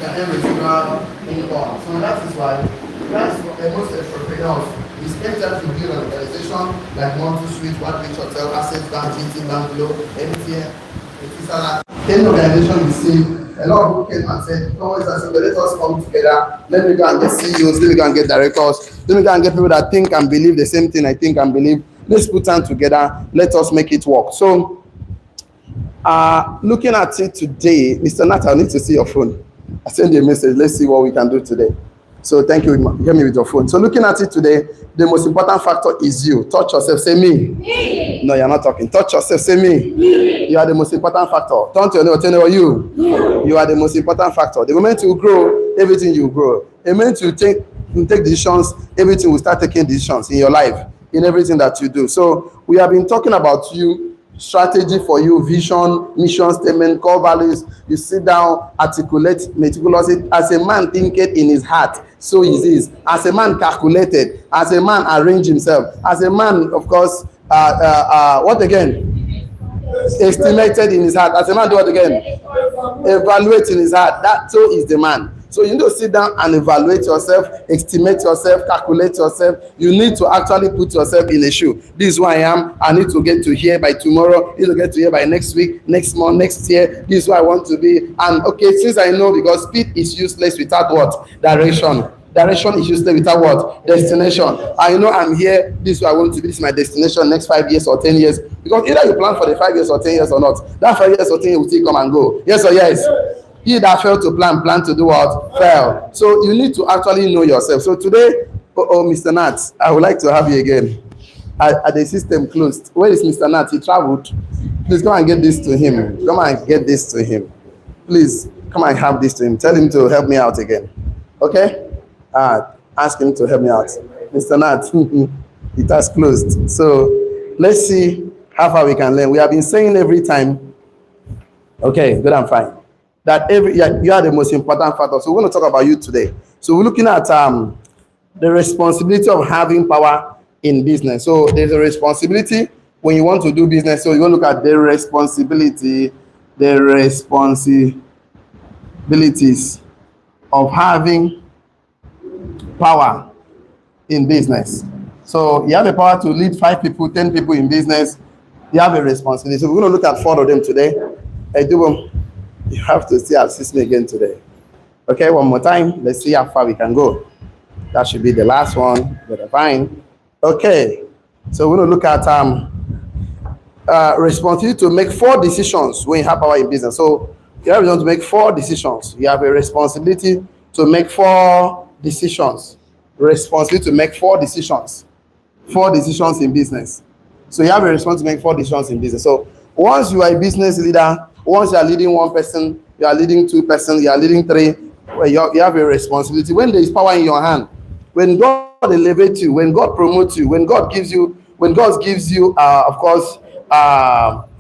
can earn residual income. So that is why that's what most entrepreneurs is better to build an organization like Montu Suite, One Beach Hotel, Access Bank, GT Bank, Low, MTN, any organization you see, a lot of people came and said, no, it's as let us come together, let me go and get CEOs, let me go and get directors, let me go and get people that think and believe the same thing I think and believe. Let's put them together, let us make it work. So, looking at it today, Mr. Nat, I need to see your phone. I send you a message, let's see what we can do today. So thank you, hear me with your phone. So looking at it today, the most important factor is you. Touch yourself, say me. Me. No, you're not talking. Touch yourself, say me. Me. You are the most important factor. Turn to your neighbor, tell your you. Me. You are the most important factor. The moment you grow, everything you grow. The moment you take decisions, everything will start taking decisions in your life, in everything that you do. So we have been talking about you, strategy for you, vision, mission statement, core values. You sit down, articulate meticulously. As a man thinketh in his heart, so he is. As a man calculated, as a man arranged himself, as a man, of course, what again? Estimated in his heart. As a man, do what again? Evaluate in his heart. That so is the man. So you need to sit down and evaluate yourself, estimate yourself, calculate yourself. You need to actually put yourself in a shoe. This is who I am. I need to get to here by tomorrow. I need to get to here by next week, next month, next year. This is who I want to be. And okay, since I know, because speed is useless without what? Direction. Direction is useless without what? Destination. I know I'm here. This is where I want to be. This is my destination next 5 years or 10 years. Because either you plan for the 5 years or 10 years or not, that 5 years or 10 years will still come and go. Yes or yes? He that failed to plan to do what? Fail. So you need to actually know yourself. So today, Mr. Nat, I would like to have you again. At the system closed. Where is Mr. Nat? He traveled. Please come and get this to him. Come and get this to him. Please come and have this to him. Tell him to help me out again. Okay? Ask him to help me out. Mr. Nat, it has closed. So let's see how far we can learn. We have been saying every time, okay, good and fine, that you are the most important factor. So we're going to talk about you today. So we're looking at the responsibility of having power in business. So there's a responsibility when you want to do business. So you're going to look at the responsibilities of having power in business. So you have the power to lead 5 people, 10 people in business. You have a responsibility. So we're going to look at 4 of them today. You have to still assist me again today. Okay, one more time. Let's see how far we can go. That should be the last one. But fine. Okay. So we're going to look at responsibility to make 4 decisions when you have power in business. So you have to make 4 decisions. You have a responsibility to make 4 decisions. Responsibility to make 4 decisions. 4 decisions in business. So you have a responsibility to make 4 decisions in business. So once you are a business leader, once you are leading 1 person, you are leading 2 persons, you are leading 3, you have a responsibility. When there is power in your hand, when God elevates you, when God promotes you, when God gives you, of course,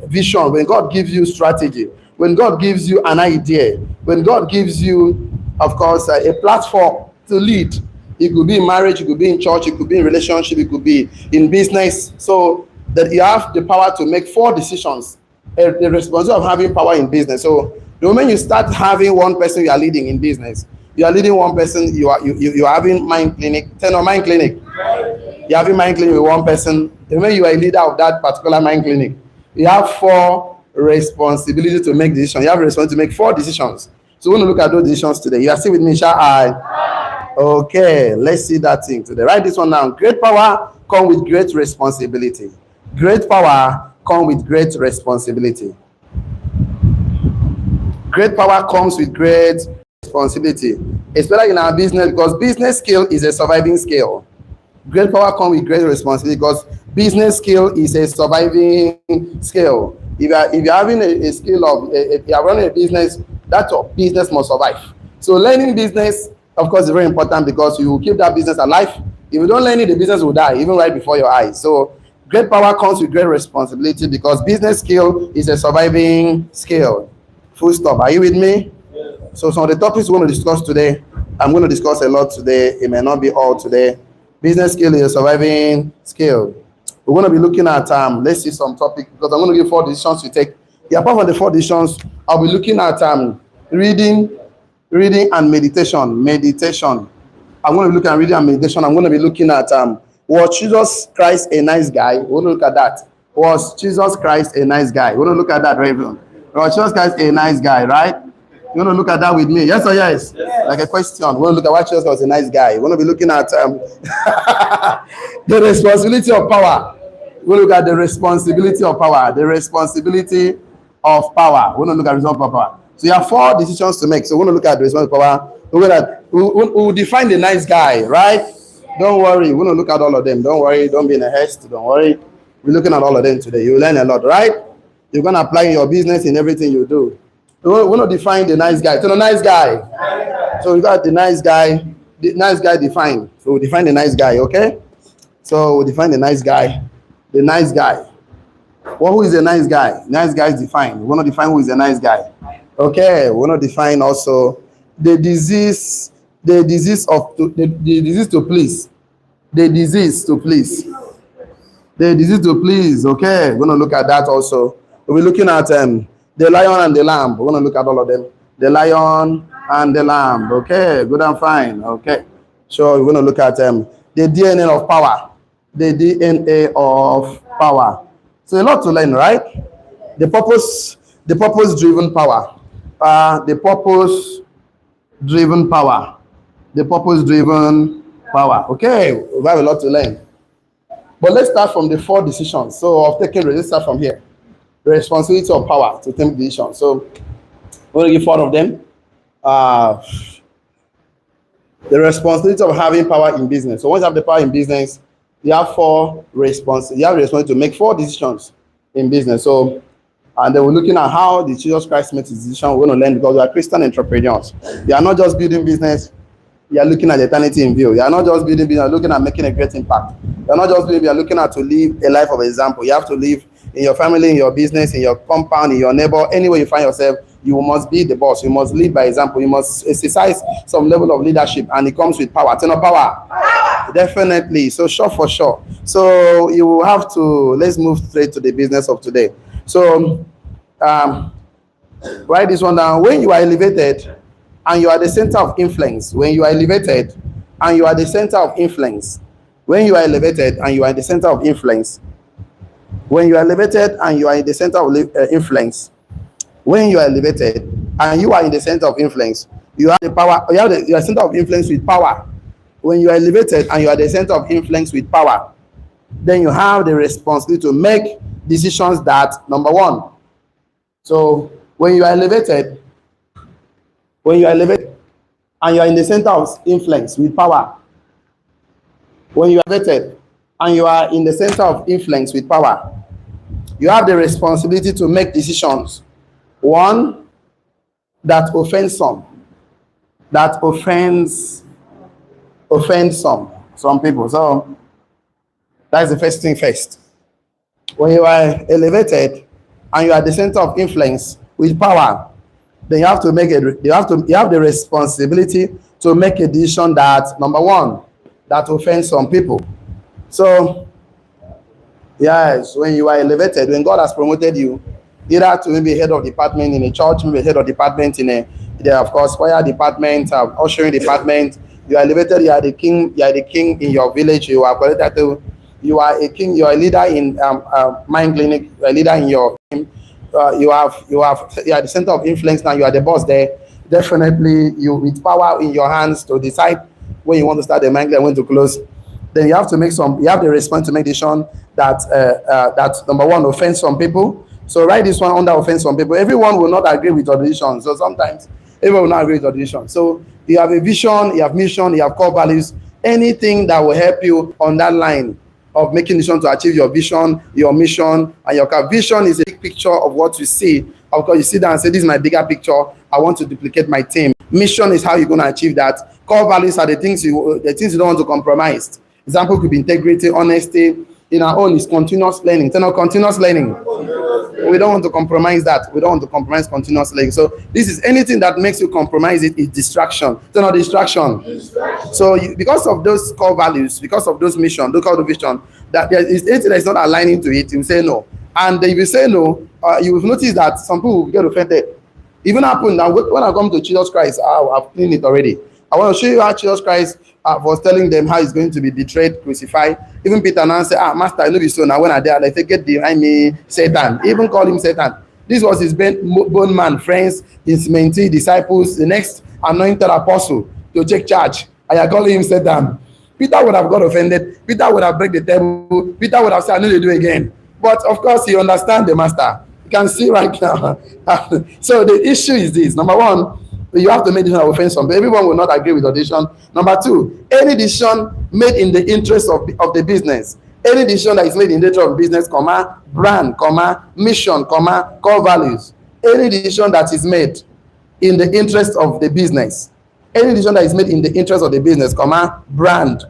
vision, when God gives you strategy, when God gives you an idea, when God gives you, of course, a platform to lead. It could be in marriage, it could be in church, it could be in relationship, it could be in business. So that you have the power to make 4 decisions. The responsibility of having power in business. So the moment you start having 1 person you are leading in business, you are leading 1 person, you are having mind clinic, 10 or mind clinic. You're having mind clinic with 1 person. The moment you are a leader of that particular mind clinic, you have 4 responsibility to make decisions. You have a responsibility to make 4 decisions. So we're going to look at those decisions today. You are still with me, shall I? Okay, let's see that thing today. Write this one down. Great power comes with great responsibility. Great power comes with great responsibility. Great power comes with great responsibility, especially in our business, because business skill is a surviving skill. Great power comes with great responsibility because business skill is a surviving skill. If you're having a skill of, if you're running a business, that business must survive. So learning business, of course, is very important because you will keep that business alive. If you don't learn it, the business will die, even right before your eyes. So great power comes with great responsibility because business skill is a surviving skill. Full stop. Are you with me? Yes. So some of the topics we're going to discuss today, I'm going to discuss a lot today. It may not be all today. Business skill is a surviving skill. We're going to be looking at, let's see some topic, because I'm going to give 4 decisions you take. Yeah, apart from the 4 decisions, I'll be looking at reading reading and meditation. Meditation. I'm going to look at reading and meditation. I'm going to be looking at was Jesus Christ a nice guy? We're going to look at that. Was Jesus Christ a nice guy? We're going to look at that, Raven. Was Jesus Christ a nice guy, right? You want to look at that with me? Yes or yes? Yes. Like a question. We want to look at why Jesus was a nice guy. We want to be looking at the responsibility of power. We want to look at the responsibility of power. The responsibility of power. We want to look at the responsibility of power. So you have 4 decisions to make. So we want to look at the responsibility of power. We'll define the nice guy, right? Don't worry. We want to look at all of them. Don't worry. Don't be in a haste. Don't worry. We're looking at all of them today. You'll learn a lot, right? You're going to apply in your business in everything you do. We want to define the nice guy. So the nice guy. So we got the nice guy. The nice guy defined. So we define the nice guy, okay? So we define the nice guy. The nice guy. Well, who is a nice guy? Nice guy is defined. We want to define who is a nice guy. Okay. We want to define also the disease. The disease to please. The disease to please. The disease to please. Okay. We're going to look at that also. We're looking at the lion and the lamb. We're going to look at all of them. The lion and the lamb. Okay, good and fine. Okay. So we're going to look at the DNA of power. The DNA of power. So a lot to learn, right? The purpose-driven power. The purpose-driven power. The purpose-driven power. Okay, we have a lot to learn. But let's start from the 4 decisions. So of taking, let's start from here. The responsibility of power to take decisions. So we're going to give 4 of them. The responsibility of having power in business. So once you have the power in business, you have 4 responsibilities. You have the responsibility to make 4 decisions in business. So, and then we're looking at how the Jesus Christ makes his decision. We're going to learn because we are Christian entrepreneurs. You are not just building business. You are looking at eternity in view. You are not just building business. You are looking at making a great impact. You are not just building. You are looking at to live a life of example. You have to live in your family, in your business, in your compound, in your neighbor, anywhere you find yourself. You must be the boss. You must lead by example. You must exercise some level of leadership, and it comes with power. Turn up power. Definitely. So sure for sure. So you will have to, let's move straight to the business of today. So write this one down. When you are elevated and you are the center of influence, when you are elevated and you are the center of influence, when you are elevated and you are the center of influence, when you are elevated and you are in the center of influence, when you are elevated and you are in the center of influence, you have the power, you are center of influence with power. When you are elevated and you are the center of influence with power, then you have the responsibility to make decisions that, number 1. So when you are elevated and you are in the center of influence with power, when you are elevated and you are in the center of influence with power, you have the responsibility to make decisions. 1, that offends some. That offends some people. So that's the first thing first. When you are elevated and you are the center of influence with power, then you have to make you have the responsibility to make a decision that, number 1, that offends some people. So yes, when you are elevated, when God has promoted you, either to maybe head of department in a church, maybe head of department in of course, fire department, ushering department, you are elevated, you are the king in your village, you are connected to, you are a king, you are a leader in mind clinic, you are a leader in your team, you are the center of influence now, you are the boss there. Definitely, you with power in your hands to decide when you want to start the mind clinic and when to close. Then you have to make you have the response to make decision that that, number 1, offends some people. So write this one under offense some people. Everyone will not agree with your decision. So sometimes everyone will not agree with your decision. So you have a vision, you have mission, you have core values. Anything that will help you on that line of making decision to achieve your vision, your mission, and your vision is a big picture of what you see. Of course, you sit down and say, this is my bigger picture. I want to duplicate my team. Mission is how you're going to achieve that. Core values are the things you don't want to compromise. Example could be integrity, honesty. In our own is continuous learning. Continuous learning. We don't want to compromise that. We don't want to compromise continuous learning. So this is anything that makes you compromise it is distraction. Distraction. So because of those core values, because of those mission, those core vision, that there is anything that is not aligning to it, you say no. And if you say no, you will notice that some people will get offended. Even happened that when I come to Jesus Christ, I've cleaned it already. I want to show you how Jesus Christ was telling them how he's going to be betrayed, crucified. Even Peter now said, Master, I know you so now when I die, like, get behind me, Satan. Even call him Satan. This was his bone man, friends, his mentee, disciples, the next anointed apostle to take charge. I call him Satan. Peter would have got offended. Peter would have break the table. Peter would have said, I know they do again. But of course, he understands the master. You can see right now. So the issue is this. Number one, you have to make decision of offense. Everyone will not agree with your decision. Number two, any decision made in the interest of the business, any decision that is made in the interest of business, brand, mission, core values, any decision that is made in the interest of the business, any decision that is made in the interest of the business, brand,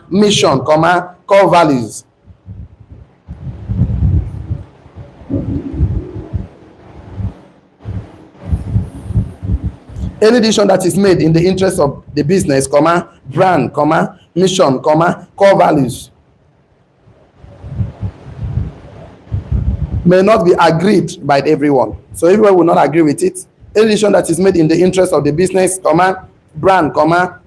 mission, core values. Any decision that is made in the interest of the business, brand, mission, core values may not be agreed by everyone. So everyone will not agree with it. Any decision that is made in the interest of the business, brand,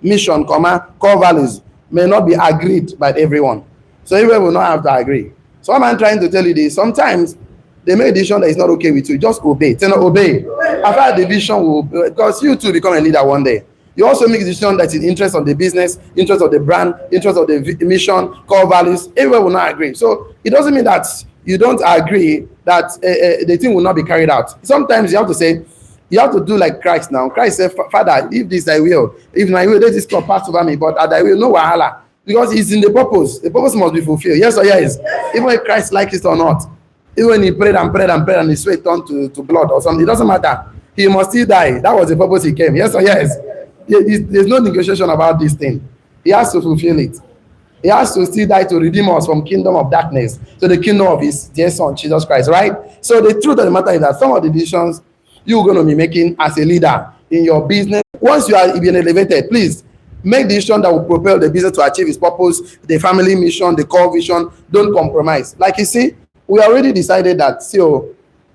mission, core values may not be agreed by everyone. So everyone will not have to agree. So what I'm trying to tell you this, sometimes they make a decision that is not okay with you, just obey. Tell them, obey. After the vision will, because you too become a leader one day. You also make a decision that is in interest of the business, interest of the brand, interest of the mission, core values. Everyone will not agree. So it doesn't mean that you don't agree that the thing will not be carried out. Sometimes you have to say, you have to do like Christ now. Christ said, Father, if this I will, if my will, let this cup pass over me, but at I will, no wahala. Because it's in the purpose. The purpose must be fulfilled. Yes or yes? Even if Christ likes it or not. Even when he prayed and his sweat turned to blood or something, it doesn't matter. He must still die. That was the purpose he came. Yes or yes? There's no negotiation about this thing. He has to fulfill it. He has to still die to redeem us from kingdom of darkness to the kingdom of his dear son, Jesus Christ, right? So the truth of the matter is that some of the decisions you're going to be making as a leader in your business, once you are being elevated, please make the decision that will propel the business to achieve its purpose, the family mission, the core vision. Don't compromise. Like you see, we already decided that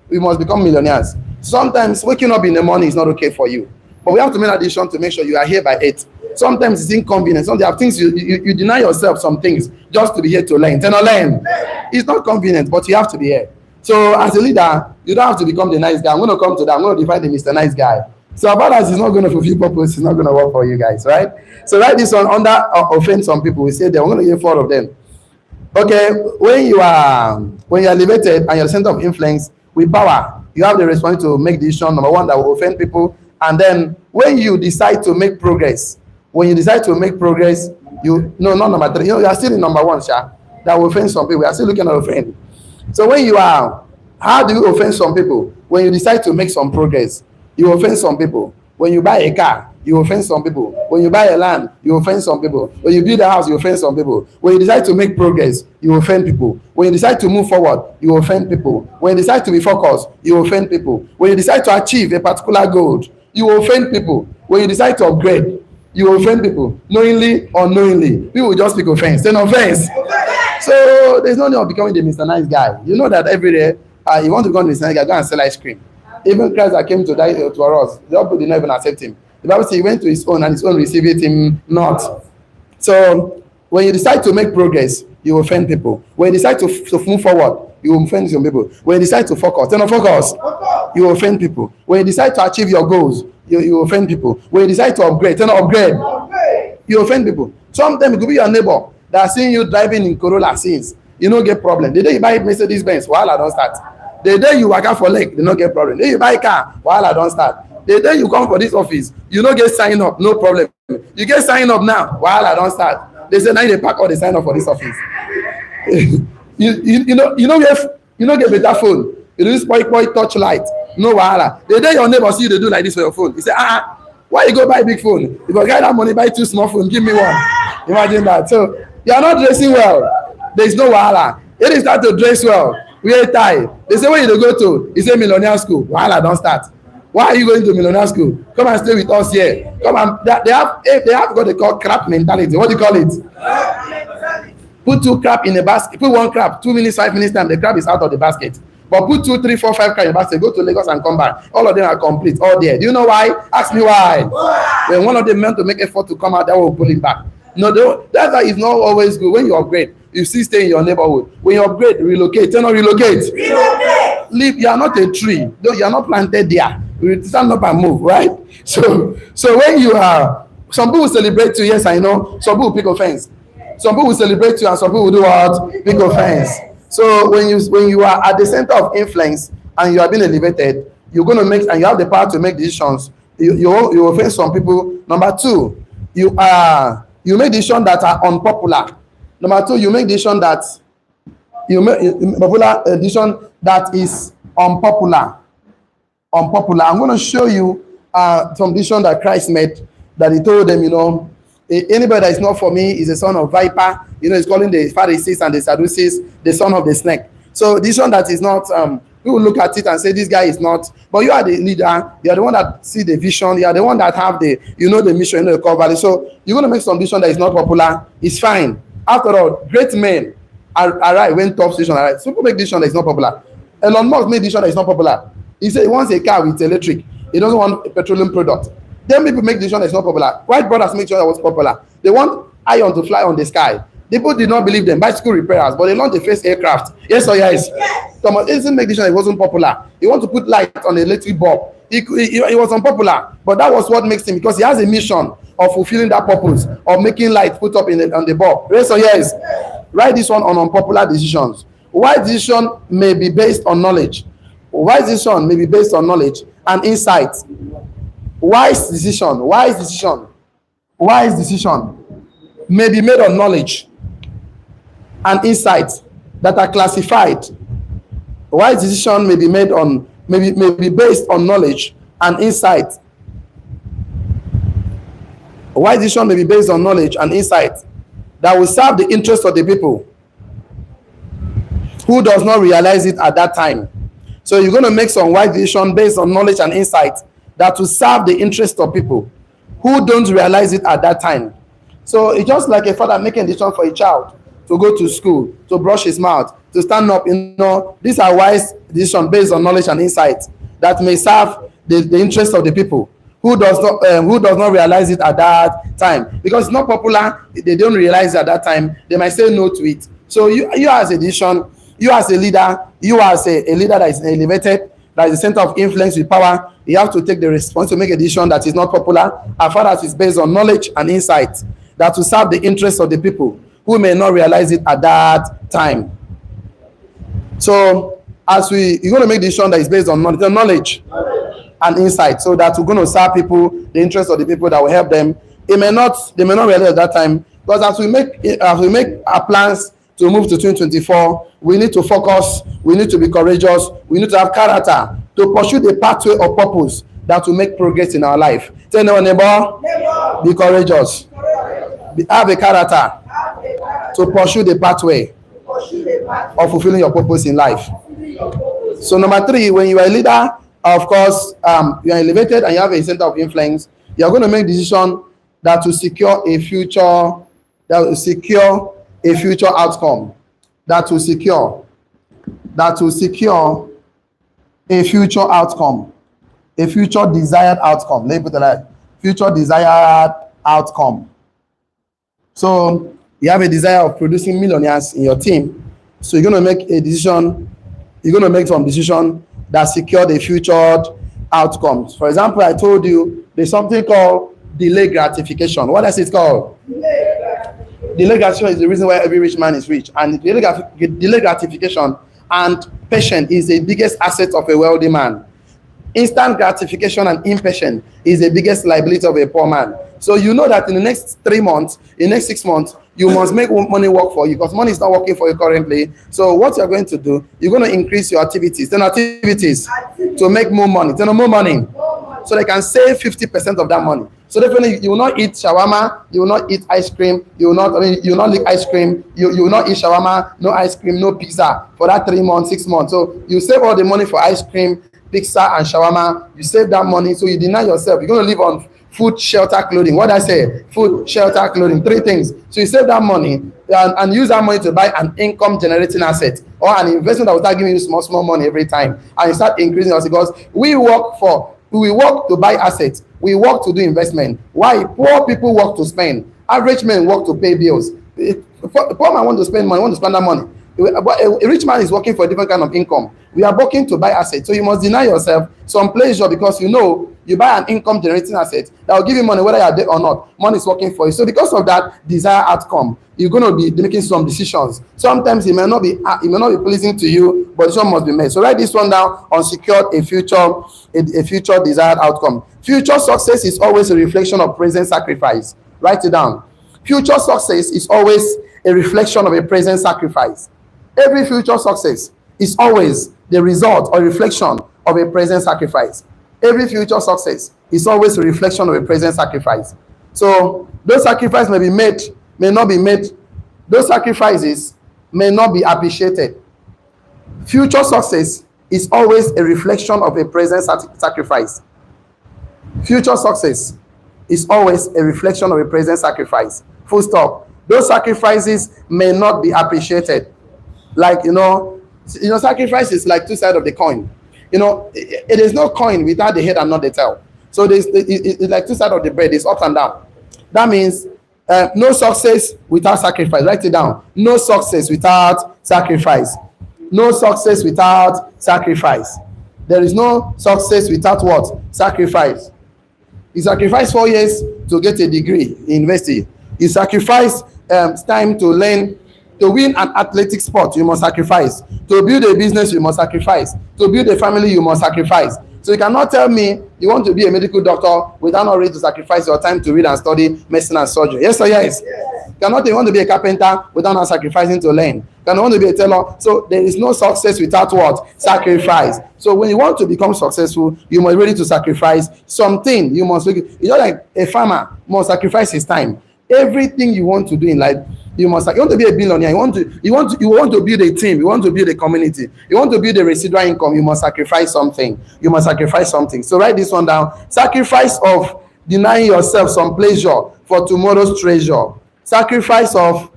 we must become millionaires. Sometimes waking up in the morning is not okay for you, but we have to make a decision to make sure you are here by 8. Sometimes it's inconvenient. Sometimes there are things you deny yourself some things just to be here to learn. Learn. It's not convenient, but you have to be here. So as a leader, you don't have to become the nice guy. I'm going to come to that. I'm going to define the Mr. Nice Guy. So about us, it's not going to fulfill purpose. It's not going to work for you guys, right? So write this one under offend some people. We say that we're going to give 4 of them. Okay, when you are elevated and you're the center of influence with power, you have the responsibility to make decision, number one, that will offend people. And then when you decide to make progress, not number 3, you are still in number 1, that will offend some people. We are still looking at offend. So how do you offend some people? When you decide to make some progress, you offend some people. When you buy a car, you offend some people. When you buy a land, you offend some people. When you build a house, you offend some people. When you decide to make progress, you offend people. When you decide to move forward, you offend people. When you decide to be focused, you offend people. When you decide to achieve a particular goal, you offend people. When you decide to upgrade, you offend people. Knowingly or unknowingly, people will just speak offense. Then offense. So there's no need of becoming the Mr. Nice Guy. You know that every day, you want to become the Mr. Nice Guy, go and sell ice cream. Even Christ that came to die to us, the people did not even accept him. The Bible says he went to his own and his own received him not. So when you decide to make progress, you offend people. When you decide to move forward, you offend some people. When you decide to focus, you offend people. When you decide to achieve your goals, you offend people. When you decide to upgrade, you offend people. Sometimes it could be your neighbor that are seeing you driving in Corolla since you don't get problem. The day you buy Mercedes Benz, wahala don't start. The day you work out for leg, they don't get problem. The day you buy car, wahala don't start. The day you come for this office, you don't get sign up, no problem. You get sign up now, wahala don't start. They say now they pack all the sign up for this office. you don't get better phone. You use point touch light, no wahala. The day your neighbor see you, they do like this for your phone. You say, why you go buy big phone? If you get that money, buy 2 small phones, give me one. Imagine that. So you are not dressing well. There is no wahala. If you start to dress well, wear tie. They say, where you go to? You say millionaire school. Wahala don't start. Why are you going to millionaire school? Come and stay with us here. Come and they have what they call crap mentality. What do you call it? Put 2 crap in a basket. Put 1 crap. 2 minutes, 5 minutes time. The crap is out of the basket. But put 2, 3, 4, 5 cars in your basket, go to Lagos and come back. All of them are complete, all there. Do you know why? Ask me why. When one of them meant to make effort to come out, that will pull him back. No, that's why it's not always good. When you upgrade, you still stay in your neighborhood. When you upgrade, relocate. Tell not relocate. Relocate. Leave. You are not a tree. Though you are not planted there. You stand up and move, right? So when you are, some people celebrate you. Yes, I know. Some people pick offense. Some people will celebrate you, and some people will do what? Pick offense. So when you are at the center of influence and you are being elevated, you're going to make, and you have the power to make decisions. You will face some people. Number 2, you make decisions that are unpopular. Number 2, you make decision that popular decision that is unpopular. Unpopular. I'm going to show you some decision that Christ made, that he told them, anybody that is not for me is a son of viper. He's calling the Pharisees and the Sadducees the son of the snake. So decision that is not, people look at it and say this guy is not, but you are the leader, you are the one that see the vision, you are the one that have the, the mission, the core value. So you're going to make some decision that is not popular. It's fine. After all, great men arrive when tough decision arrive. So people make decision that is not popular. Elon Musk made decision that is not popular. He said he wants a car with electric. He doesn't want a petroleum product. Then people make decision that is not popular. White brothers make sure that was popular. They want iron to fly on the sky. People did not believe them. Bicycle repairers, but they launched the first aircraft. Yes or yes? Yes. Thomas Edison make decision that it wasn't popular. He want to put light on the electric bulb. He was unpopular, but that was what makes him, because he has a mission of fulfilling that purpose of making light put up on the bulb. Yes or yes? Yes. Write this one on unpopular decisions. Wise decision may be based on knowledge. Wise decision may be based on knowledge and insight. Wise decision may be made on knowledge and insight that are classified. Wise decision may be made on, may be based on knowledge and insight. Wise decision may be based on knowledge and insight that will serve the interest of the people who does not realize it at that time. So you're going to make some wise decision based on knowledge and insight that will serve the interest of people who don't realize it at that time. So it's just like a father making a decision for a child to go to school, to brush his mouth, to stand up. These are wise decisions based on knowledge and insight that may serve the interest of the people who does not realize it at that time. Because it's not popular, they don't realize it at that time. They might say no to it. So you as a decision, you as a leader, you as a leader that is elevated, that is the center of influence with power, you have to take the response to make a decision that is not popular, as far as it's based on knowledge and insight that will serve the interests of the people who may not realize it at that time. So you're going to make a decision that is based on knowledge and insight, so that we're going to serve people, the interests of the people that will help them. They may not realize at that time, because as we make our plans to move to 2024, we need to focus, we need to be courageous, we need to have character to pursue the pathway of purpose that will make progress in our life. Tell your neighbor, be courageous. Have a character to pursue the pathway of fulfilling your purpose in life. So number 3, when you are a leader, of course, you are elevated and you have a center of influence, you are going to make decisions that will secure a future outcome, that will secure a future outcome, a future desired outcome. Let me put it like future desired outcome. So you have a desire of producing millionaires in your team. So you're going to make a decision, you're going to make some decision that secure the future outcomes. For example, I told you there's something called delayed gratification. What is it called? Delayed gratification is the reason why every rich man is rich. And delayed gratification and patience is the biggest asset of a wealthy man. Instant gratification and impatience is the biggest liability of a poor man. So you know that in the next 3 months, in the next 6 months, you must make money work for you, because money is not working for you currently. So what you're going to do, you're going to increase your activities to make more money. More money. So they can save 50% of that money. So definitely you will not eat shawarma, you will not eat ice cream, you will not lick ice cream, you will not eat shawarma, no ice cream, no pizza for that 3 months, 6 months. So you save all the money for ice cream, pizza and shawarma. You save that money, so you deny yourself. You're going to live on food, shelter, clothing. What did I say? Food, shelter, clothing. 3 things. So you save that money and use that money to buy an income generating asset. or an investment that will start giving you small money every time, and you start increasing us, because we work to buy assets, we work to do investment. Why? Poor people work to spend, average men work to pay bills. Poor man want to spend money, want to spend that money. But a rich man is working for a different kind of income. We are working to buy assets. So you must deny yourself some pleasure, because you know you buy an income generating asset that will give you money whether you are there or not. Money is working for you. So because of that desired outcome, you're going to be making some decisions. Sometimes it may not be pleasing to you, but decision must be made. So write this one down: unsecured, a future desired outcome. Future success is always a reflection of present sacrifice. Write it down. Future success is always a reflection of a present sacrifice. Every future success is always the result or reflection of a present sacrifice. Every future success is always a reflection of a present sacrifice. So those sacrifices may be made, may not be made. Those sacrifices may not be appreciated. Future success is always a reflection of a present sacrifice. Future success is always a reflection of a present sacrifice. Full stop. Those sacrifices may not be appreciated. Like, sacrifice is like two sides of the coin. It is no coin without the head and not the tail. So it's like two sides of the bread. It's up and down. That means no success without sacrifice. Write it down. No success without sacrifice. No success without sacrifice. There is no success without what? Sacrifice. You sacrifice 4 years to get a degree in university. You sacrifice time to learn. To win an athletic sport, you must sacrifice. To build a business, you must sacrifice. To build a family, you must sacrifice. So you cannot tell me you want to be a medical doctor without not ready to sacrifice your time to read and study medicine and surgery. Yes or yes? You cannot you want to be a carpenter without not sacrificing to learn. You cannot want to be a tailor. So there is no success without what? Sacrifice. So when you want to become successful, you must be ready to sacrifice something. You must, like a farmer must sacrifice his time. Everything you want to do in life, you want to be a billionaire. You want to build a team. You want to build a community. You want to build a residual income. You must sacrifice something. You must sacrifice something. So write this one down. Sacrifice of denying yourself some pleasure for tomorrow's treasure. Sacrifice of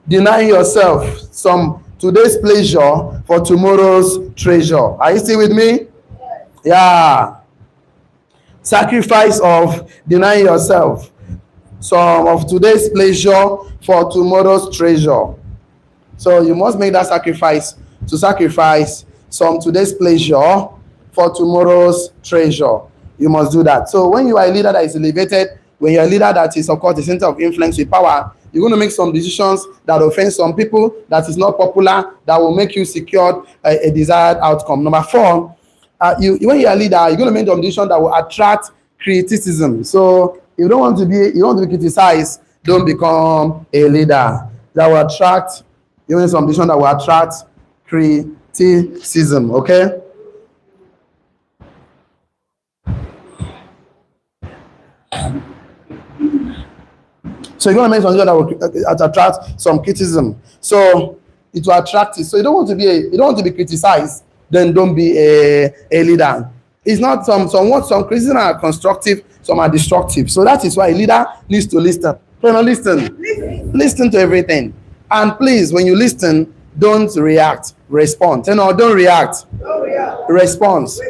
denying yourself some today's pleasure for tomorrow's treasure. Are you still with me? Yeah. Sacrifice of denying yourself some of today's pleasure for tomorrow's treasure. So you must make that sacrifice to sacrifice some today's pleasure for tomorrow's treasure. You must do that. So when you are a leader that is elevated, when you're a leader that is, of course, the center of influence with power, you're going to make some decisions that offend some people, that is not popular, that will make you secure a desired outcome. Number 4, when you're a leader, you're going to make some decisions that will attract criticism. So you don't want to be criticized, don't become a leader. That will attract, some decision that will attract criticism, okay? So you're going to make some decision that will attract some criticism. So it will attract it. So you don't want to be criticized, then don't be a leader. It's not some criticism are constructive, some are destructive. So that is why a leader needs to listen. Listen to everything. And please, when you listen, don't react, respond. Don't react. Response.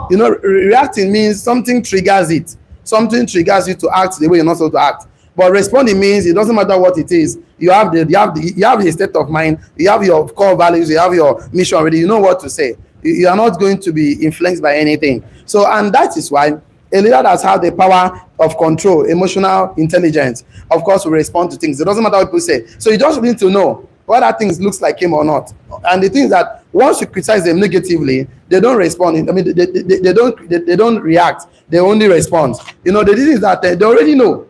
Reacting means something triggers it. Something triggers you to act the way you're not supposed to act. But responding means it doesn't matter what it is. You have the state of mind. You have your core values. You have your mission already. You know what to say. You are not going to be influenced by anything. So, and that is why a leader that has the power of control, emotional intelligence, of course, will respond to things. It doesn't matter what people say. So you just need to know whether things looks like him or not. And the thing is that once you criticize them negatively, they don't respond. I mean, they don't react. They only respond. The thing is that they already know.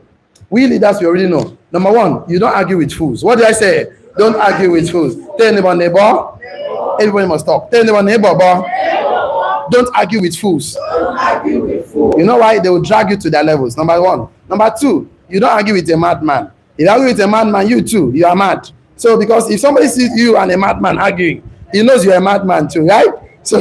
We leaders, we already know. Number 1, you don't argue with fools. What did I say? Don't argue with fools. Tell neighbor. Everybody must talk. Tell neighbor. Don't argue with fools. You know why? They will drag you to their levels. Number 1. Number 2, you don't argue with a madman. If you argue with a madman, you too, you are mad. So because if somebody sees you and a madman arguing, he knows you're a madman too, right? So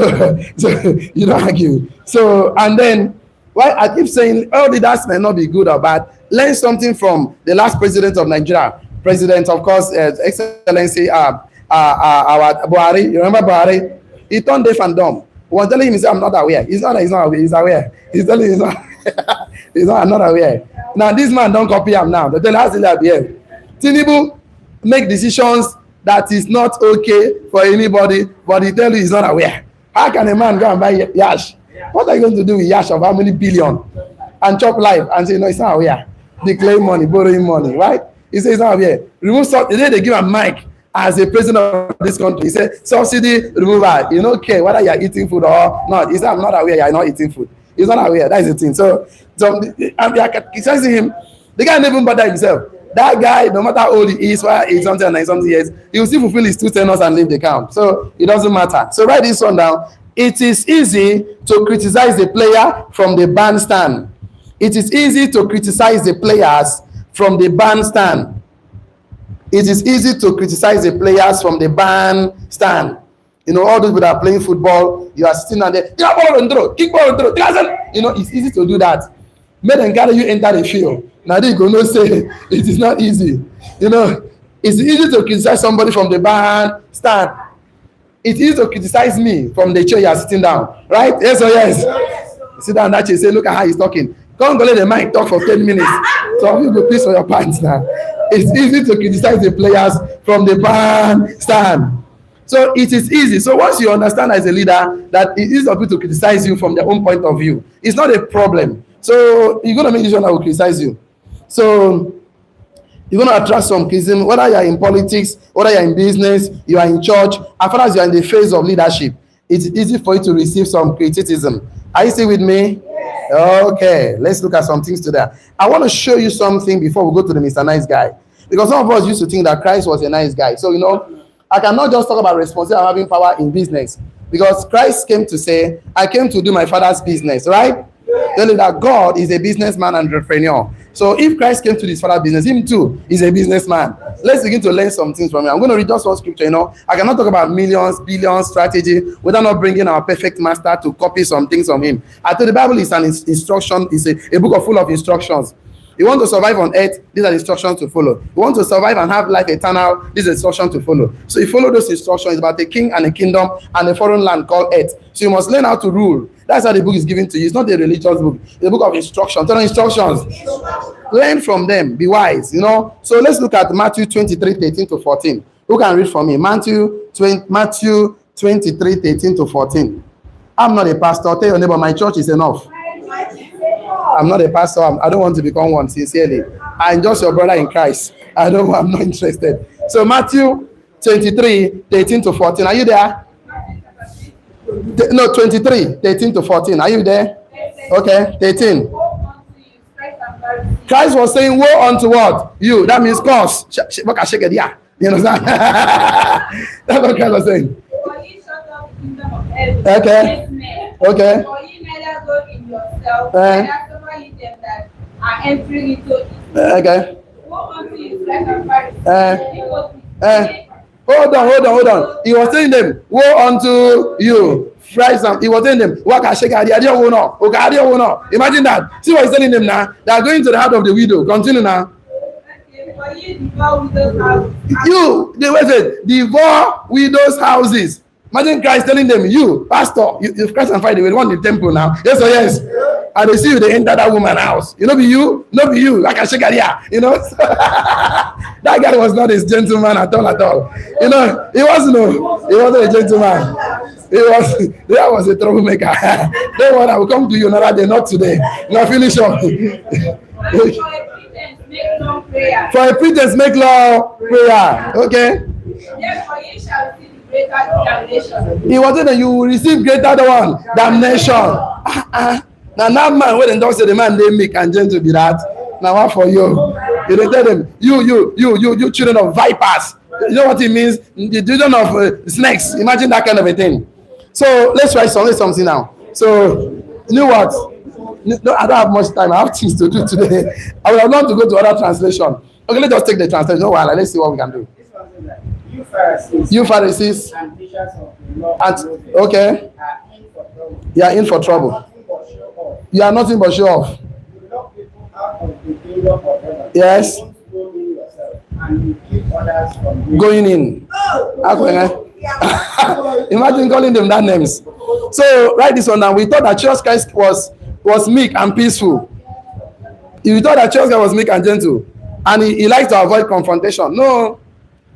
you don't argue. So, and then, why I keep saying all leaders may not be good or bad. Learn something from the last president of Nigeria. President, of course, Excellency our Buhari. You remember Buhari? He turned deaf and dumb. He was telling himself, I'm not aware. He's not aware. He's aware. He's telling he's not, I'm not aware. Now, this man don't copy him now. They tell us to behave. Tinubu make decisions that is not okay for anybody, but he tell you he's not aware. How can a man go and buy yash? What are you going to do with yash of how many billion? And chop life and say, no, it's not aware. Declare money, borrowing money, right? He says, it's not aware. Remove the day they give a mic as a president of this country. He said, subsidy removal. You don't care whether you're eating food or not. He said, I'm not aware you're not eating food. He's not aware. That is the thing. So he says to him, the guy never even bother himself. That guy, no matter how old he is, whether he's something or 90 something years, he will still fulfill his 2 tenors and leave the camp. So it doesn't matter. So write this one down. It is easy to criticize the player from the bandstand. It is easy to criticize the players from the bandstand. It is easy to criticize the players from the bandstand. You know, all those people that are playing football, you are sitting down there, kick ball and throw. You know, it's easy to do that. Make them carry you enter the field. Now they go no say it is not easy. You know, it's easy to criticize somebody from the bandstand. It's easy to criticize me from the chair you are sitting down, right? Yes or yes? Sit down that chair, say, look at how he's talking. Come go let the mic talk for 10 minutes. So you go piss for your pants now. It's easy to criticize the players from the bandstand. So it is easy. So once you understand as a leader that it is for people to criticize you from their own point of view, it's not a problem. So you're going to make decisions that will criticize you. So you're going to attract some criticism, whether you're in politics, whether you're in business, you are in church, as far as you're in the phase of leadership, it's easy for you to receive some criticism. Are you still with me? Yes. Okay, let's look at some things today. I want to show you something before we go to the Mr. Nice Guy. Because some of us used to think that Christ was a nice guy. So, you know, I cannot just talk about responsibility and having power in business. Because Christ came to say, I came to do my Father's business, right? Telling that God is a businessman and entrepreneur. So if Christ came to this Father's business, him too is a businessman. Let's begin to learn some things from him. I'm going to read just one scripture. You know, I cannot talk about millions, billions, strategy without not bringing our perfect master to copy some things from him. I thought the Bible is an instruction, is a book full of instructions. You want to survive on earth, these are the instructions to follow. You want to survive and have life eternal, these are instructions to follow. So you follow those instructions. It's about a king and a kingdom and a foreign land called earth. So you must learn how to rule. That's how the book is given to you. It's not a religious book. It's a book of instructions. Tell instructions. Learn from them. Be wise, you know. So let's look at Matthew 23, 13 to 14. Who can read for me? Matthew 23, 13 to 14. I'm not a pastor. Tell your neighbor, my church is enough. I'm not a pastor. I don't want to become one, sincerely. I'm just your brother in Christ. I'm not interested. So Matthew 23, 13 to 14. Are you there? No, 23, 13 to 14. Are you there? Okay, 13. Christ was saying, woe unto what? You. That means cause. You understand? That's what Christ was saying. Okay. Okay. Okay. Hold on. He was telling them, woe unto you. He was telling them, imagine that. See what he's telling them now? They are going to the house of the widow. Continue now. You, they were said, devour widows' houses. Imagine Christ telling them, you, pastor, you Christ and Friday, we want the temple now. Yes or yes? And they see you, they enter that woman's house. You know, be you, like a shekaria, you know. That guy was not a gentleman at all. You know, he wasn't a gentleman. That was a troublemaker. Don't worry, I will come to you another day, not today. Now finish up. For a pretense, make long prayer. Okay? Therefore, ye shall see the greater damnation. He was saying that you will receive greater one, damnation. Now that man, when they don't say the man they meek and gentle be that. Now what for you? You don't tell them, you children of vipers. You know what it means? The children of snakes. Imagine that kind of a thing. So let's try something now. So you know what? No, I don't have much time. I have things to do today. I would have loved to go to other translation. Okay, let's just take the translation. No while. Let's see what we can do. You Pharisees and teachers of the law, okay, you are in for trouble. You are nothing but show off. You lock people out of the kingdom of heaven. Yes. You yourself, and you keep others from going in. Imagine calling them that names. So write this one down. We thought that Jesus Christ was meek and peaceful. We thought that Jesus Christ was meek and gentle, and he liked to avoid confrontation. No,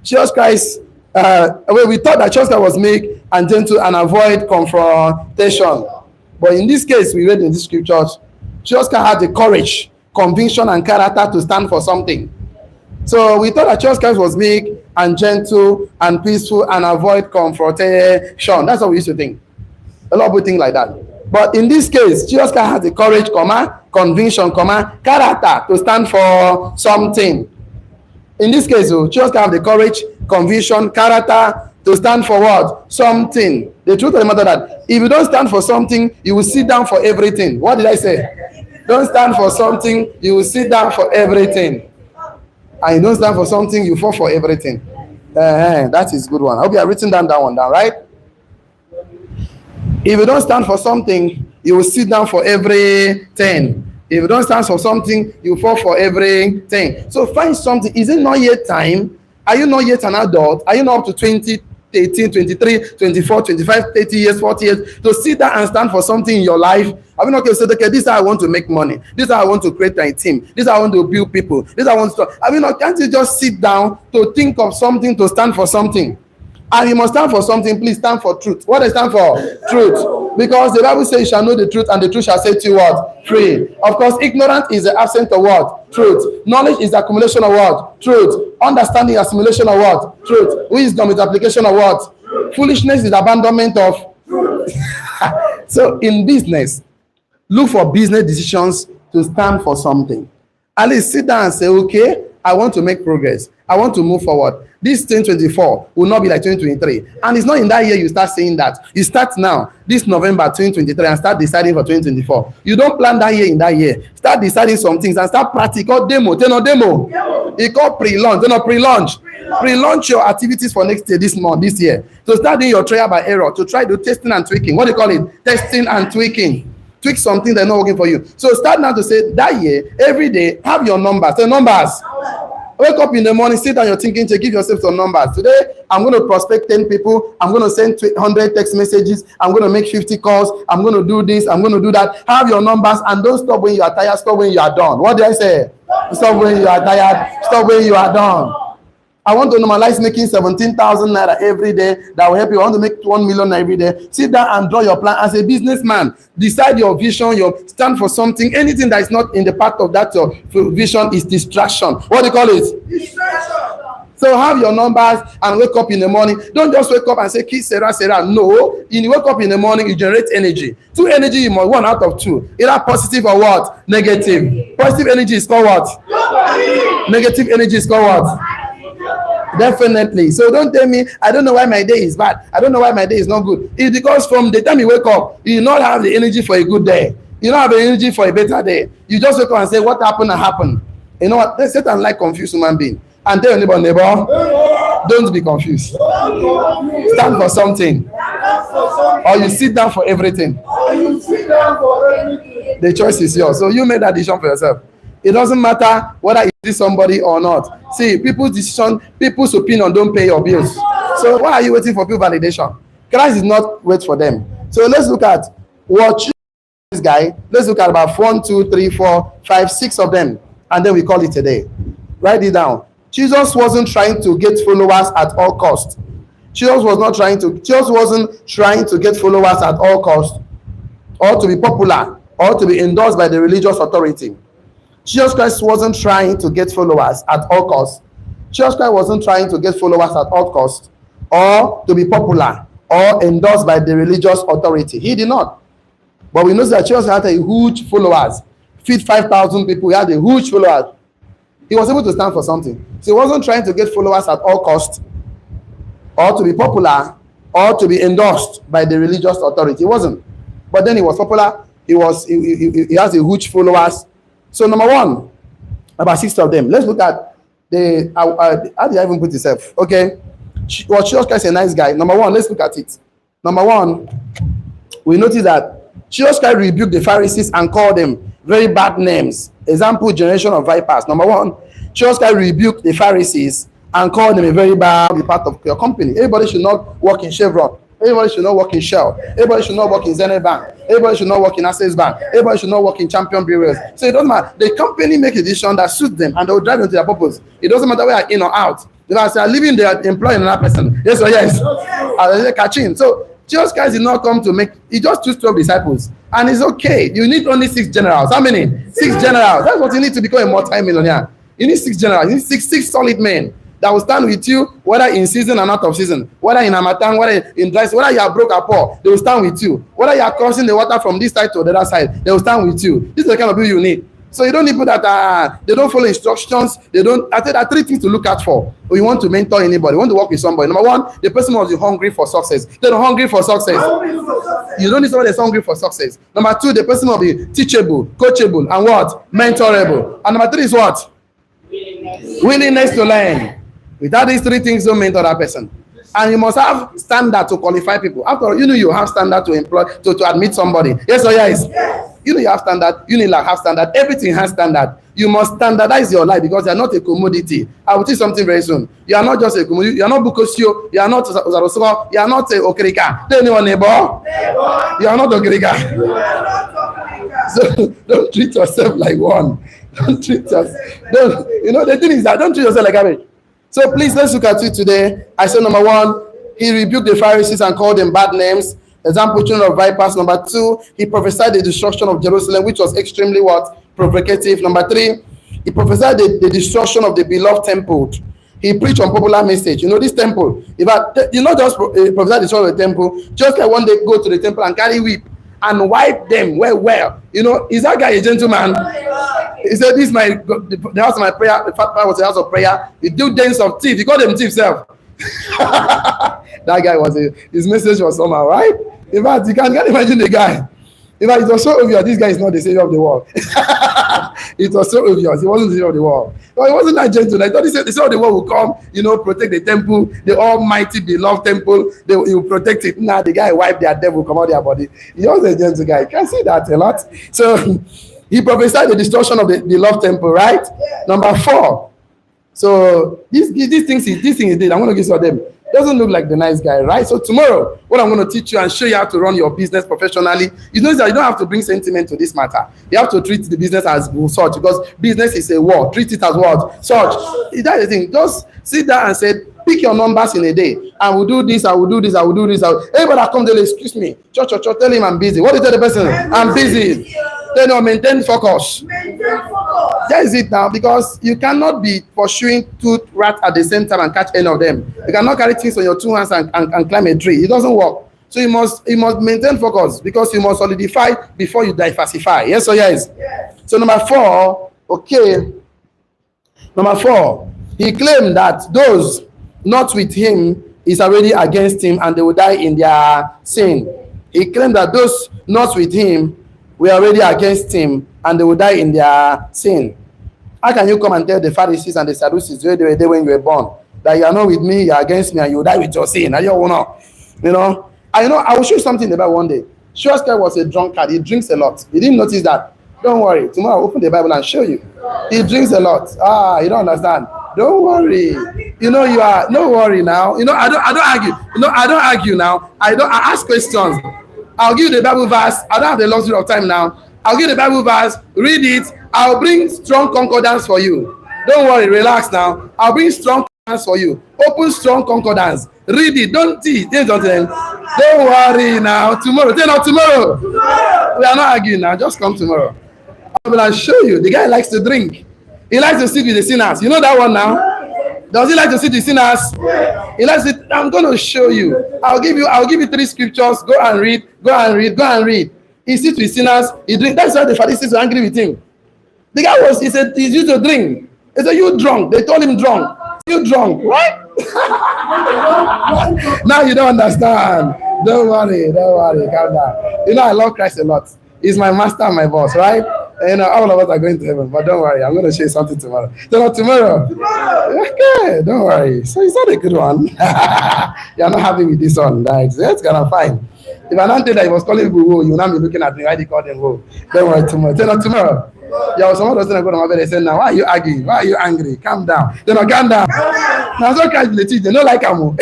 Jesus Christ. We thought that Jesus Christ was meek and gentle and avoid confrontation. But in this case, we read in this scriptures, Jesus Christ had the courage, conviction, and character to stand for something. So we thought that Jesus Christ was meek and gentle and peaceful and avoid confrontation. That's what we used to think. A lot of people think like that. But in this case, Jesus Christ has the courage, conviction, character to stand for something. In this case, Jesus Christ have the courage, conviction, character to stand for what? Something. The truth of the matter that if you don't stand for something, you will sit down for everything. What did I say? Don't stand for something, you will sit down for everything. And you don't stand for something, you fall for everything. That is a good one. I hope you have written down that one down, right? If you don't stand for something, you will sit down for everything. If you don't stand for something, you fall for everything. So find something. Is it not yet time? Are you not yet an adult? Are you not up to 20, 18, 23, 24, 25, 30 years, 40 years to sit down and stand for something in your life? Are we not going to say, okay, this is how I want to make money. This is how I want to create my team. This is how I want to build people. This is how I want to. Are we not? Can't you just sit down to think of something to stand for something? And you must stand for something. Please stand for truth. What does stand for? Truth. Because the Bible says you shall know the truth, and the truth shall set you what? Free. Of course, ignorance is the absence of what? Truth. Knowledge is the accumulation of what? Truth. Understanding is accumulation of what? Truth. Wisdom is the application of what? Truth. Foolishness is the abandonment of truth. So in business, look for business decisions to stand for something. At least sit down and say, okay, I want to make progress. I want to move forward. This 2024 will not be like 2023. And it's not in that year you start saying that. You start now, this November 2023, and start deciding for 2024. You don't plan that year in that year. Start deciding some things and start practical demo. It's called pre-launch. Pre-launch. Pre-launch your activities for next year, this year. So start doing your trial by error to try to testing and tweaking. What do you call it? Testing and tweaking. Tweak something that's not working for you. So start now to say that year, every day, have your numbers. Say numbers. Wake up in the morning, sit down, you're thinking to give yourself some numbers. Today, I'm going to prospect 10 people. I'm going to send 100 text messages. I'm going to make 50 calls. I'm going to do this. I'm going to do that. Have your numbers and don't stop when you are tired. Stop when you are done. What did I say? Stop when you are tired. Stop when you are done. I want to normalize making 17,000 naira every day. That will help you. I want to make 1 million every day. Sit down and draw your plan. As a businessman, decide your vision, your stand for something. Anything that is not in the path of that your vision is distraction. What do you call it? Distraction. So have your numbers and wake up in the morning. Don't just wake up and say, Kiss Sarah. No. You wake up in the morning, you generate energy. 2 energy, you must 1 out of 2. Either positive or what? Negative. Positive energy is called what? Negative energy is called what? Definitely. So don't tell me, I don't know why my day is bad. I don't know why my day is not good. It's because from the time you wake up, you do not have the energy for a good day. You don't have the energy for a better day. You just wake up and say, what happened? You know what? Satan like confused human being. And tell your neighbor, don't be confused. Stand for something. Or you sit down for everything. The choice is yours. So you make that decision for yourself. It doesn't matter whether you see somebody or not. See, people's decision, people's opinion don't pay your bills. So why are you waiting for people validation? Christ is not wait for them. So let's look at what this guy. Let's look at about 1, 2, 3, 4, 5, 6 of them, and then we call it a day. Write it down. Jesus wasn't trying to get followers at all cost. Jesus wasn't trying to get followers at all cost, or to be popular, or to be endorsed by the religious authority. Jesus Christ wasn't trying to get followers at all costs. Jesus Christ wasn't trying to get followers at all costs, or to be popular, or endorsed by the religious authority. He did not. But we know that Jesus had a huge followers. Feed 5,000 people. He had a huge followers. He was able to stand for something. So he wasn't trying to get followers at all costs, or to be popular, or to be endorsed by the religious authority. He wasn't. But then he was popular. He has a huge followers. So number 1, about 6 of them. Let's look at the how did I even put this? Okay. Well, Jesus Christ is a nice guy. Number 1, let's look at it. Number 1, we notice that Jesus Christ rebuked the Pharisees and called them very bad names. Example, generation of vipers. Number 1, Jesus Christ rebuked the Pharisees and call them a very bad part of your company. Everybody should not work in Chevron. Everybody should not work in Shell. Everybody should not work in Zenith Bank. Everybody should not work in Access Bank. Everybody should not work in Champion Bureaus. So it doesn't matter. The company make a decision that suits them and they will drive them to their purpose. It doesn't matter whether you're in or out. If I say leaving, they are employing another person. Yes or yes? I say catching. So Jesus Christ did not come to make, he just chose 12 disciples. And it's okay. You need only 6 generals. How many? 6 generals. That's what you need to become a multi-millionaire. You need 6 generals. You need six solid men that will stand with you, whether in season or not of season, whether in Harmattan, whether in dry season, whether you are broke or poor, they will stand with you. Whether you are crossing the water from this side to the other side, they will stand with you. This is the kind of people you need. So you don't need people that they don't follow instructions. They don't. I said there are 3 things to look out for. When you want to mentor anybody, you want to work with somebody. Number 1, the person must be hungry for success. They're hungry for success. You don't need somebody that's hungry for success. Number 2, the person must be teachable, coachable, and what? Mentorable. And number 3 is what? Willingness to learn. Without these 3 things, don't mentor that person. And you must have standard to qualify people. After all, you have standard to employ, to admit somebody. Yes or yes? You have standard. Unilag have standard. Everything has standard. You must standardize your life because you are not a commodity. I will teach something very soon. You are not just a commodity. You are not Bukosio. You are not Zarosoko. You are not Okerika. Do anyone neighbor? You are not Okerika. So don't treat yourself like one. Don't treat yourself. The thing is that don't treat yourself like garbage. So please, let's look at it today. I said number 1, he rebuked the Pharisees and called them bad names. Example, children of vipers. Number 2, he prophesied the destruction of Jerusalem, which was extremely what? Provocative. Number 3, he prophesied the destruction of the beloved temple. He preached unpopular message. This temple, not just prophesy the destruction of the temple, just like one day go to the temple and carry whip and wipe them well. Is that guy a gentleman? He said, this is the house of my prayer. The fat part was the house of prayer. He do dance of thief. He called them thief self. That guy his message was somehow, right? In fact, you can't imagine the guy. In fact, it was so obvious this guy is not the savior of the world. It was so obvious. He wasn't the savior of the world. No, he wasn't that gentle. I thought the savior of the world will come, protect the temple, the almighty beloved temple. He will protect it. Now the guy wiped their devil, come out their body. He was a gentle guy. You can see that a lot. So he prophesied the destruction of the beloved temple, right? Yeah. Number 4. So these things he did. I'm going to give you them. Doesn't look like the nice guy, right? So tomorrow, what I'm going to teach you and show you how to run your business professionally, that you don't have to bring sentiment to this matter. You have to treat the business as such because business is a war. Treat it as what? Such. That's the thing. Just sit down and say, pick your numbers in a day. I will do this, I will do this, I will do this. Everybody that comes there, excuse me. Church, tell him I'm busy. What do you tell the person? I'm busy. Then maintain focus. That is it now, because you cannot be pursuing 2 rats at the same time and catch any of them. You cannot carry things on your 2 hands and climb a tree. It doesn't work. So you must maintain focus because you must solidify before you diversify. Yes or yes? Yes. So number 4, okay. Number 4, he claimed that those not with him is already against him and they will die in their sin. He claimed that those not with him were already against him and they will die in their sin. How can you come and tell the Pharisees and the Sadducees where they were there when you were born that you are not with me, you are against me, and you will die with your sin? I don't know. I will show you something about one day. Schuster was a drunkard. He drinks a lot. You didn't notice that? Don't worry. Tomorrow I'll open the Bible and show you. He drinks a lot. You don't understand. Don't worry. You are. No worry now. I don't argue. I don't argue now. I ask questions. I'll give you the Bible verse. I don't have the luxury of time now. I'll give you the Bible verse. Read it. I'll bring strong concordance for you. Don't worry. Relax now. I'll bring strong concordance for you. Open strong concordance. Read it. Don't worry now. Tomorrow. Tomorrow. We are not arguing now. Just come tomorrow. I will show you. The guy likes to drink. He likes to sit with the sinners. You know that one now? Does he like to sit with sinners? He likes it. I'm going to show you. I'll give you 3 scriptures. Go and read. He sits with sinners. He drink. That's why the Pharisees were angry with him. The guy he said he's used to drink. He said, you drunk. They told him drunk. You drunk. What? Now you don't understand. Don't worry. Calm down. I love Christ a lot. He's my master and my boss, right? All of us are going to heaven, but don't worry. I'm going to show you something tomorrow. Tomorrow. Okay, don't worry. So it's not a good one. You're not happy with this one, right? So it's gonna fine. If I don't tell that he was calling people who, you will not be looking at me. Why they call them who? Don't worry tomorrow. Tell them tomorrow. Yeah, someone doesn't go to my bed. They say, now, why are you arguing? Why are you angry? Calm down. They don't calm down. Now, so guys, they teach. They don't like Amu.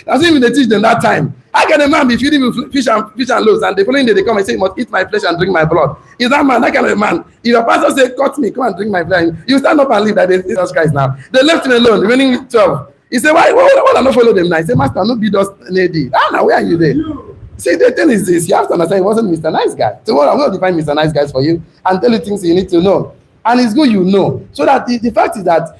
That's even they teach them that time. How can a man be feeding with fish and loaves, and the following day they come and say, you must eat my flesh and drink my blood? Is that man, that kind of man? If your pastor say, cut me, come and drink my flesh, you stand up and leave that Jesus Christ now. They left him alone, remaining 12. He said, why I not follow them now? He said, Master, no be those lady. Now, where are you there? See, the thing is this, you have to understand, he wasn't Mr. Nice Guy. Tomorrow, I'm going to define Mr. Nice Guys for you and tell you things you need to know. And it's good you know. So that the fact is that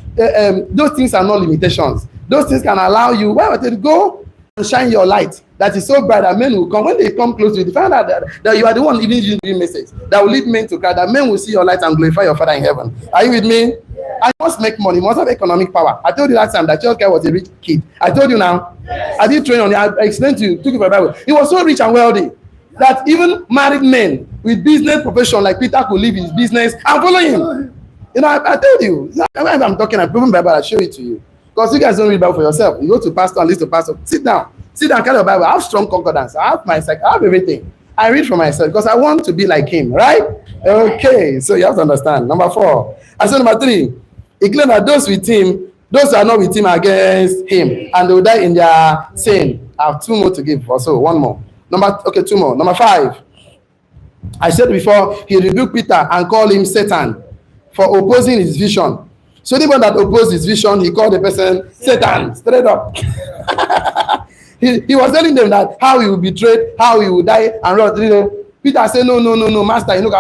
those things are not limitations. Those things can allow you, where I tell you, go and shine your light. That is so bright that men will come. When they come close to you, they find out that you are the one even giving the message that will lead men to Christ, that men will see your light and glorify your Father in heaven. Are you with me? I must make money, must have economic power. I told you last time that your guy was a rich kid. I told you now. Yes. I did train on it. I explained to you, took you for the Bible. He was so rich and wealthy that even married men with business profession like Peter could leave his business and follow him. You know, I told you. When I'm talking, I proven Bible, I'll show it to you. Because you guys don't read Bible for yourself. You go to pastor and listen to pastor. Sit down, carry your Bible. I have strong concordance. I have my I have everything. I read for myself because I want to be like him, right? Okay, so you have to understand. Number 4. I said number 3. He claimed that those with him, those who are not with him are against him, and they will die in their sin. I have 2 more to give. Also, 1 more. 2 more. Number 5. I said before, he rebuked Peter and called him Satan for opposing his vision. So anyone that opposed his vision, he called the person Satan, straight up. he was telling them that how he will be betrayed, how he will die, and Peter said, no, master, you know,